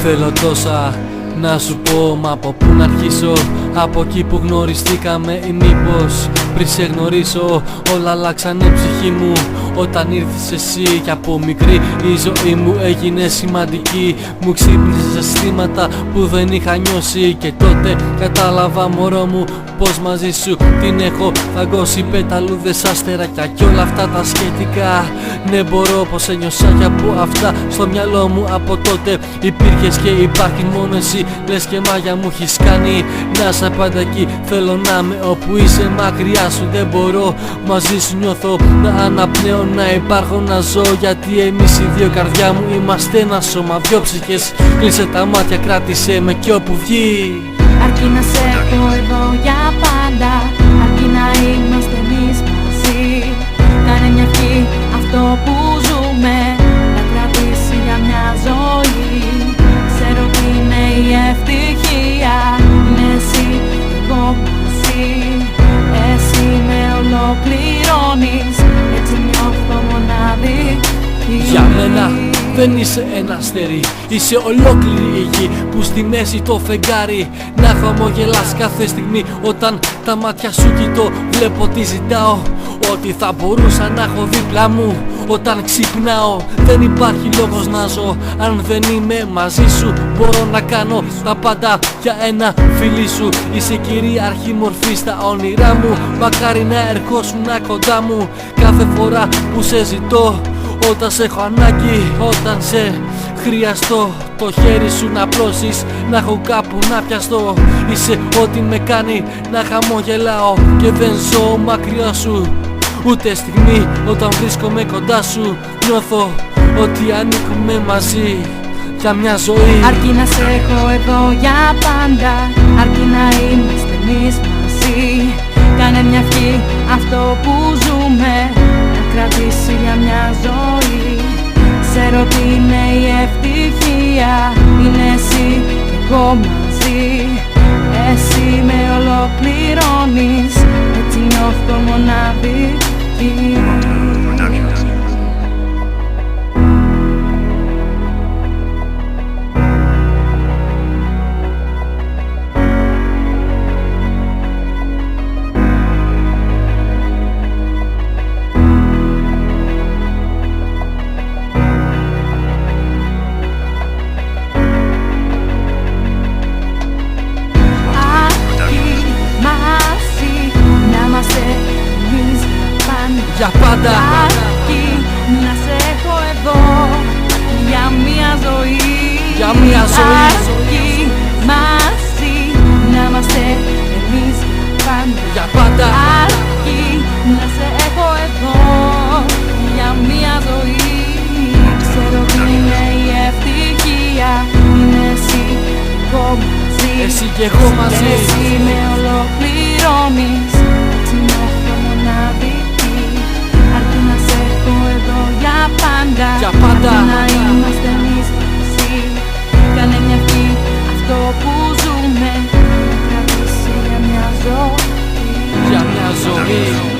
Θέλω τόσα να σου πω, μα από πού να αρχίσω? Από εκεί που γνωριστήκαμε ή μήπως πριν σε γνωρίσω? Όλα αλλάξανε ψυχή μου όταν ήρθες εσύ, κι από μικρή η ζωή μου έγινε σημαντική. Μου ξύπνησες αισθήματα που δεν είχα νιώσει, και τότε κατάλαβα, μωρό μου, πως μαζί σου την έχω φαγώσει. Πεταλούδες, άστερακια κι όλα αυτά τα σχετικά. Ναι, μπορώ πως ένιωσα κι από αυτά στο μυαλό μου από τότε. Υπήρχες και υπάρχει μόνο εσύ, λες και μάγια μου έχεις κάνει. Να είσαι πάντα εκεί, θέλω να είμαι όπου είσαι. Μακριά σου δεν μπορώ, μαζί σου νιώθω να αναπνέω, να υπάρχω, να ζω. Γιατί εμείς οι δύο, καρδιά μου, είμαστε ένα σώμα, δυο ψυχές. Κλείσε τα μάτια, κράτησε με κι όπου βγει. Αρκεί να σε έχω εδώ για πάντα, αρκεί να είμαστε εμείς μαζί. Κάνε μια ευχή αυτό που ζούμε να κρατήσει για μια ζωή. Ξέρω τι είναι η ευτυχία, είναι εσύ, εγώ μαζί. Εσύ με ολοκληρώνεις, έτσι νιώθω μοναδική. Για μένα δεν είσαι ένα αστέρι, είσαι ολόκληρη η γη που στη μέση το φεγγάρι. Να χαμογελάς κάθε στιγμή όταν τα μάτια σου κοιτώ. Βλέπω τι ζητάω, ότι θα μπορούσα να έχω δίπλα μου όταν ξυπνάω. Δεν υπάρχει λόγος να ζω αν δεν είμαι μαζί σου. Μπορώ να κάνω τα πάντα για ένα φίλι σου. Είσαι κυρίαρχη μορφή στα όνειρά μου. Μακάρι να ερχόσουν κοντά μου κάθε φορά που σε ζητώ. Όταν σε έχω ανάγκη, όταν σε χρειαστώ, το χέρι σου να πλώσεις, να έχω κάπου να πιαστώ. Είσαι ό,τι με κάνει να χαμογελάω και δεν ζω μακριά σου ούτε στιγμή. Όταν βρίσκομαι κοντά σου νιώθω ότι ανήκουμε μαζί για μια ζωή. Αρκεί να σε έχω εδώ για πάντα, αρκεί να είμαστε εμείς μαζί. Κάνε μια ευχή αυτό που ζούμε να κρατήσει για μια ζωή. Ξέρω τι είναι η ευτυχία, είναι εσύ και εγώ μαζί. Εσύ με ολοκληρώνεις, έτσι νιώθω μοναδική. Για πάντα, αρκεί να σε έχω εδώ για μια ζωή. για μια ζωή. Αρκεί μαζί να είμαστε εμείς πάντα. Για πάντα, αρκεί να σε έχω εδώ για μια ζωή. Ξέρω τι είναι η ευτυχία, είναι εσύ και εγώ μαζί. εσύ και εγώ μαζί. Εσύ με ολοκληρώνεις, έτσι νιώθω μοναδική. Αρκεί να σε έχω εδώ για πάντα, Για πάντα. αρκεί να είμαστε εμείς μαζί. Κάνε μια ευχή αυτό που ζούμε να κρατήσει για μια ζωή. Για μια ζωή.